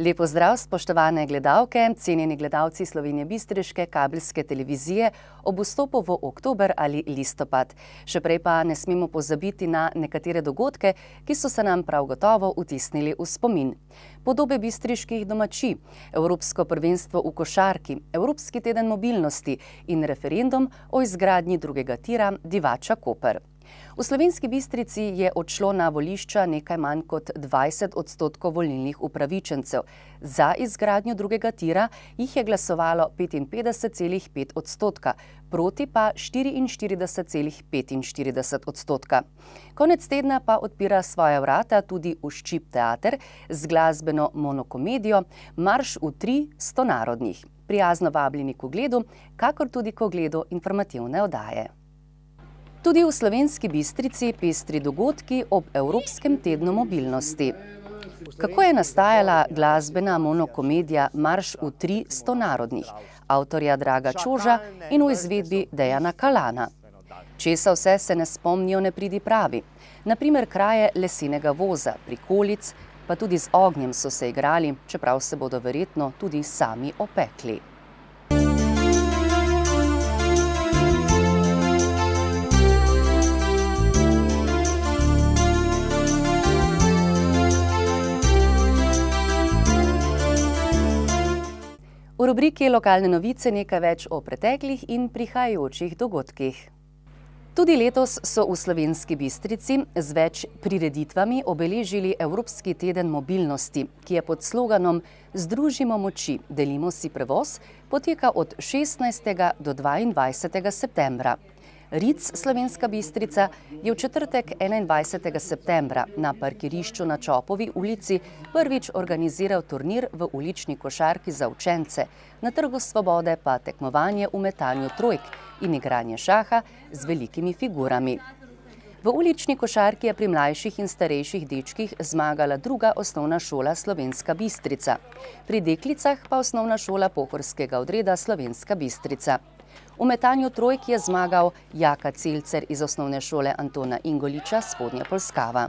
Lep pozdrav, spoštovane gledalke, cenjeni gledalci Slovenije Bistriške kabelske televizije ob vstopu v oktober ali listopad. Še prej pa ne smemo pozabiti na nekatere dogodke, ki so se nam prav gotovo vtisnili v spomin. Podobe bistriških domačij, Evropsko prvenstvo v košarki, Evropski teden mobilnosti in referendum o izgradnji drugega tira Divača-Koper. V Slovenski Bistrici je odšlo na volišča nekaj manj kot 20% volilnih upravičencev. Za izgradnjo drugega tira jih je glasovalo 55,5%, proti pa 44,45%. Konec tedna pa odpira svoja vrata tudi Ščip teater z glasbeno monokomedijo Marš v 300 narodnih. Prijazno vabljeni k ogledu, kakor tudi k ogledu informativne oddaje. Tudi v Slovenski Bistrici pestri dogodki ob Evropskem tednu mobilnosti. Kako je nastajala glasbena monokomedija Marš v 300 narodnih, avtorja Draga Čoža in v izvedbi Dejana Kalana? Česa vse se ne spomnijo nepridipravi? Na primer kraje lesenega voza, prikolic, pa tudi z ognjem so se igrali, čeprav se bodo verjetno tudi sami opekli. V rubriki Lokalne novice nekaj več o preteklih in prihajajočih dogodkih. Tudi letos so v Slovenski Bistrici z več prireditvami obeležili Evropski teden mobilnosti, ki je pod sloganom Združimo moči, delimo si prevoz, poteka od 16. do 22. septembra. RIC Slovenska Bistrica je v četrtek 21. septembra na parkirišču na Čopovi ulici prvič organiziral turnir v ulični košarki za učence, na Trgu Svobode pa tekmovanje v metanju trojk in igranje šaha z velikimi figurami. V ulični košarki je pri mlajših in starejših dečkih zmagala druga osnovna šola Slovenska Bistrica, pri deklicah pa osnovna šola pohorskega odreda Slovenska Bistrica. V metanju trojk je zmagal Jaka Celcer iz osnovne šole Antona Ingoliča Spodnja Polskava.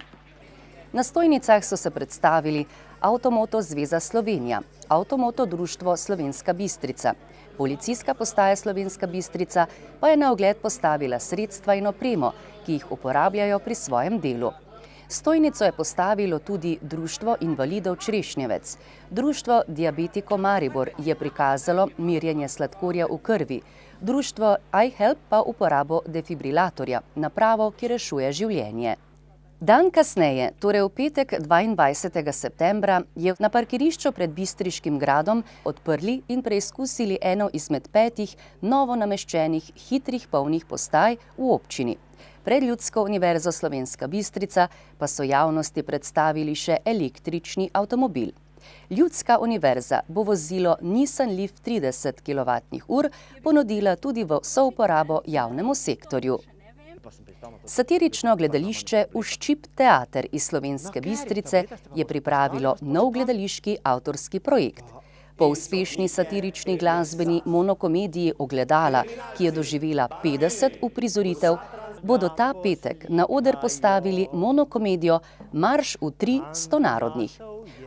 Na stojnicah so se predstavili Avtomoto Zveza Slovenija, Avtomoto Društvo Slovenska Bistrica, Policijska postaja Slovenska Bistrica pa je na ogled postavila sredstva in opremo, ki jih uporabljajo pri svojem delu. Stojnico je postavilo tudi Društvo invalidov Črešnjevec. Društvo Diabetiko Maribor je prikazalo merjenje sladkorja v krvi. Društvo iHelp pa uporabo defibrilatorja, napravo, ki rešuje življenje. Dan kasneje, torej v petek 22. septembra, je na parkirišču pred Bistriškim gradom odprli in preizkusili eno izmed 5 novo nameščenih hitrih polnih postaj v občini. Pred Ljudsko univerzo Slovenska Bistrica pa so javnosti predstavili še električni avtomobil. Ljudska univerza bo vozilo Nissan Leaf 30 kWh ponudila tudi v souporabo javnemu sektorju. Satirično gledališče Ščip teater iz Slovenske Bistrice je pripravilo nov gledališki avtorski projekt. Po uspešni satirični glasbeni monokomediji Ogledala, ki je doživela 50 uprizoritev, bodo ta petek na oder postavili monokomedijo Marš v 300 narodnih.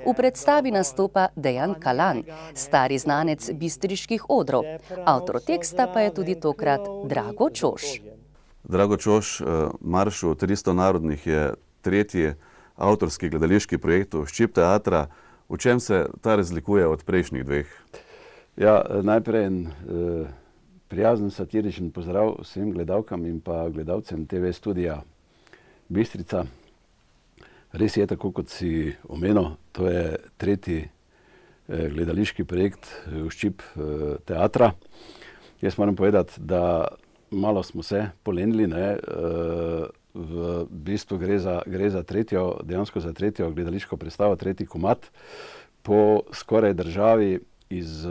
V predstavi nastopa Dejan Kalan, stari znanec bistriških odrov. Avtor teksta pa je tudi tokrat Drago Čož. Drago Čož, Marš v 300 narodnih je tretji avtorski gledališki projekt Ščip teatra. V čem se ta razlikuje od prejšnjih dveh? Ja, najprej prijazen satiričen pozdrav vsem gledalkam in pa gledalcem TV studija Bistrica. Res je, tako kot si omenil, to je tretji gledališki projekt Ščip teatra. Jaz moram povedati, da malo smo se polenili, v bistvu gre za tretjo, dejansko za tretjo gledališko predstavo, tretji komad po skoraj državi iz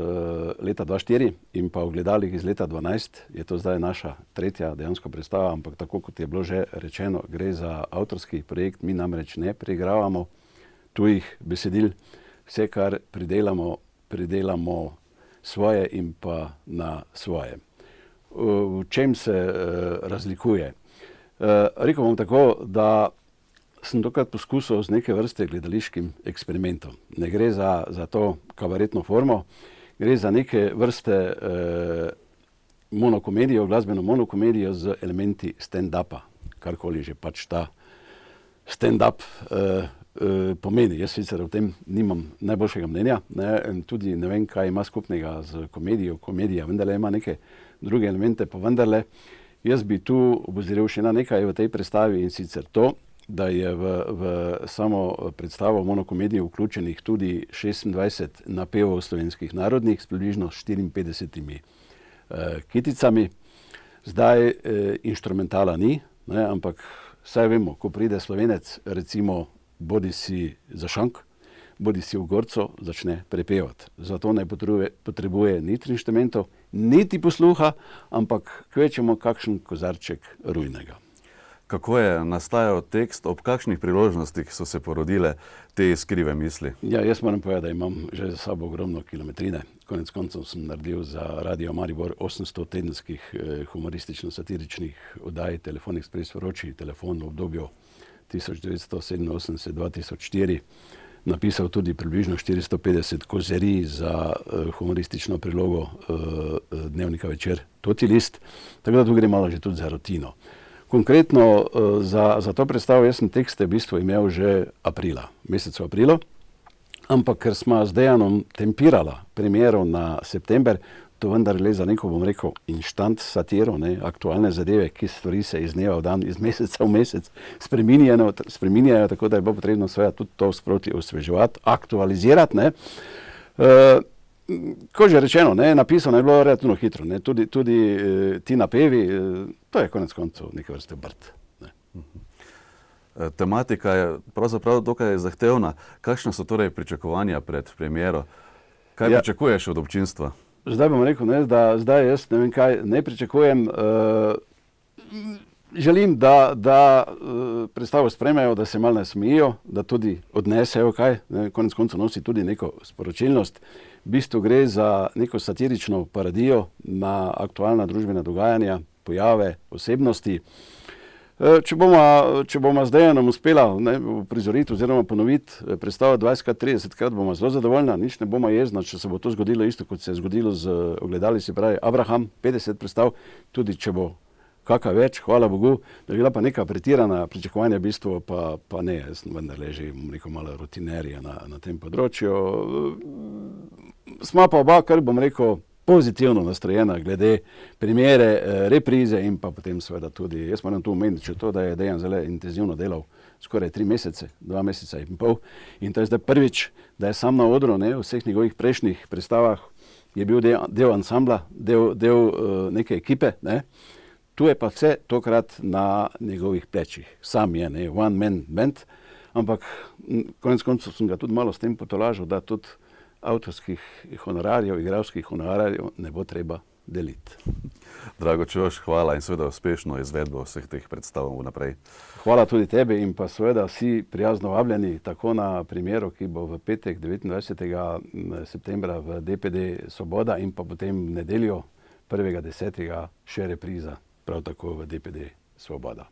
leta 2004 in pa v gledalih iz leta 2012 je to zdaj naša tretja dejansko predstava, ampak tako kot je bilo že rečeno, gre za avtorski projekt, mi namreč ne preigravamo tujih besedil, vse kar pridelamo svoje in pa na svoje. V čem se razlikuje? Rekel bom tako, da sem tokrat poskusil z neke vrste gledališkim eksperimentom. Ne gre za to kabaretno formo, gre za neke vrste monokomedijo, glasbeno monokomedijo z elementi stand-upa, karkoli že pač ta stand-up pomeni. Jaz sicer o tem nimam najboljšega mnenja, tudi ne vem, kaj ima skupnega z komedijo. Komedija vendarle ima neke druge elemente, pa vendarle jaz bi tu obozoril še na nekaj v tej predstavi, in sicer to, da je v samo predstavo monokomedijo vključenih tudi 26 napevov slovenskih narodnih s približno 54 kiticami. Zdaj inštrumentala ni, ampak saj vemo, ko pride Slovenec, recimo bodi si za šank, bodi si v gorco, začne prepevati. Zato ne potrebuje niti inštrumentov, niti posluha, ampak kvečemo kakšen kozarček rujnega. Kako je nastajal tekst, ob kakšnih priložnostih so se porodile te iskrive misli? Ja, jaz moram povedati, da imam že za sabo ogromno kilometrine. Konec koncev sem naredil za Radio Maribor 800 tedenskih humoristično-satiričnih oddaj, Telefon Ekspres vroči telefon v obdobju 1987-2004. Napisal tudi približno 450 kozerij za humoristično prilogo dnevnika Večer, Toti list, tako da tu gre malo že tudi za rutino. Konkretno za to predstavo jaz sem tekste v bistvu imel že aprila, mesecu aprilu, ampak ker smo z Dejanom tempirala premiero na september, to vendar le za neko, bom rekel, instant satiro, aktualne zadeve, ki stvari se iz dneva v dan, iz meseca v mesec spreminjajo, tako da je bilo potrebno seveda tudi to sproti osveževati, aktualizirati. Ko že rečeno, napisano je bilo relativno hitro, tudi ti napevi, to je konec koncev neke vrste obrt. Tematika je pravzaprav dokaj zahtevna. Kakšna so torej pričakovanja pred premiero? Kaj pričakuješ od občinstva? Zdaj bom rekel, da zdaj jaz ne vem kaj, ne pričakujem. Želim, da predstavo sprejmejo, da se malo nasmejijo, da tudi odnesejo kaj, konec koncev nosi tudi neko sporočilnost. V bistvu gre za neko satirično parodijo na aktualna družbena dogajanja, pojave, osebnosti. Če bomo z Dejanom uspela prizoriti oziroma ponoviti predstavo 20-30krat, bomo zelo zadovoljna, nič ne bomo jezna, če se bo to zgodilo isto, kot se je zgodilo z ogledali, se pravi Abraham, 50 predstav, tudi če bo kakaj več, hvala Bogu, da je bila pa neka pretirana pričakovanja, v bistvu pa ne, jaz sem vendarle že malo rutinerija na tem področju. Smo pa oba, kar bom rekel, pozitivno nastrojena glede premiere, reprize in pa potem seveda tudi, jaz moram tu omeniti še to, da je Dejan zelo intenzivno delal skoraj 3 mesece, 2 meseca in pol, in to je zdaj prvič, da je sam na odru, v vseh njegovih prejšnjih predstavah je bil del ansambla, del neke ekipe, tu je pa vse tokrat na njegovih plečih. Sam je, one man band, ampak konec koncev sem ga tudi malo s tem potolažil, da tudi avtorskih honorarjev, igralskih honorarjev ne bo treba deliti. Drago Čoš, hvala in seveda uspešno izvedbo vseh teh predstav vnaprej. Hvala tudi tebi in pa seveda vsi prijazno vabljeni tako na premiero, ki bo v petek 29. septembra v DPD Svoboda in pa potem v nedeljo 1.10. še repriza, prav tako v DPD Svoboda.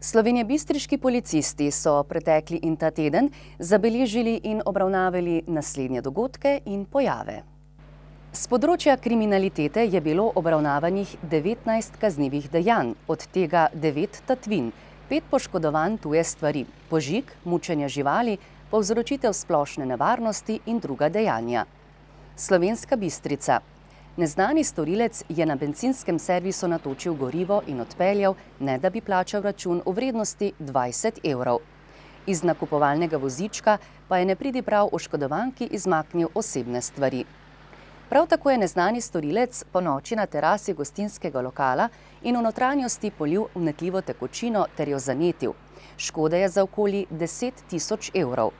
Slovenjebistriški policisti so pretekli in ta teden zabeležili in obravnavali naslednje dogodke in pojave. S področja kriminalitete je bilo obravnavanih 19 kaznivih dejanj, od tega 9 tatvin, 5 poškodovanj tuje stvari, požig, mučenje živali, povzročitev splošne nevarnosti in druga dejanja. Slovenska Bistrica. Neznani storilec je na bencinskem servisu natočil gorivo in odpeljal, ne da bi plačal račun v vrednosti 20 evrov. Iz nakupovalnega vozička pa je nepridiprav oškodovanki izmaknil osebne stvari. Prav tako je neznani storilec ponoči na terasi gostinskega lokala in v notranjosti polil vnetljivo tekočino ter jo zanetil. Škode je za okoli 10 000 evrov.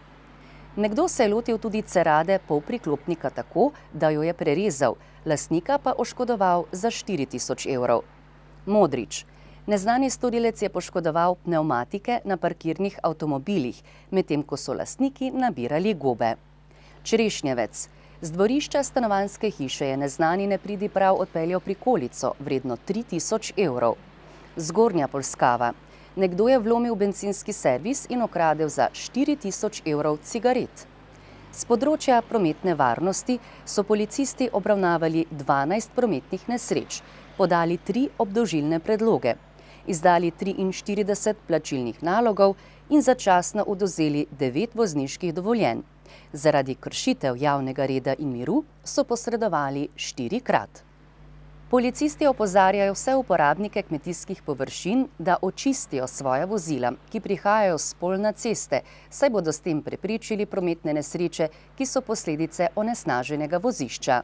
Nekdo se je lotil tudi cerade polpriklopnika tako, da jo je prerezal, lastnika pa oškodoval za 4 000 evrov. Modrič. Neznani storilec je poškodoval pnevmatike na parkirnih avtomobilih, medtem ko so lastniki nabirali gobe. Čerešnjevec. Z dvorišča stanovanjske hiše je neznani nepridiprav odpeljal prikolico, vredno 3000 evrov. Zgornja Polskava. Nekdo je vlomil v bencinski servis in okradel za 4000 evrov cigaret. Z področja prometne varnosti so policisti obravnavali 12 prometnih nesreč, podali 3 obdolžilne predloge, izdali 43 plačilnih nalogov in začasno odvzeli 9 vozniških dovoljenj. Zaradi kršitev javnega reda in miru so posredovali 4-krat. Policisti opozarjajo vse uporabnike kmetijskih površin, da očistijo svoja vozila, ki prihajajo s pol na ceste, saj bodo s tem preprečili prometne nesreče, ki so posledice onesnaženega vozišča.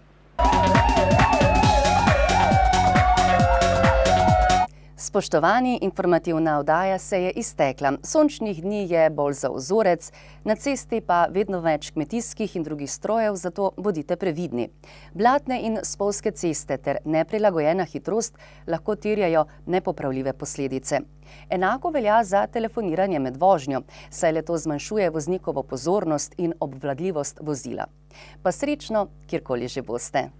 Spoštovani, informativna oddaja se je iztekla. Sončnih dni je bolj za vzorec, na cesti pa vedno več kmetijskih in drugih strojev, zato bodite previdni. Blatne in spolzke ceste ter neprilagojena hitrost lahko terjajo nepopravljive posledice. Enako velja za telefoniranje med vožnjo, saj le-to zmanjšuje voznikovo pozornost in obvladljivost vozila. Pa srečno, kjerkoli že boste.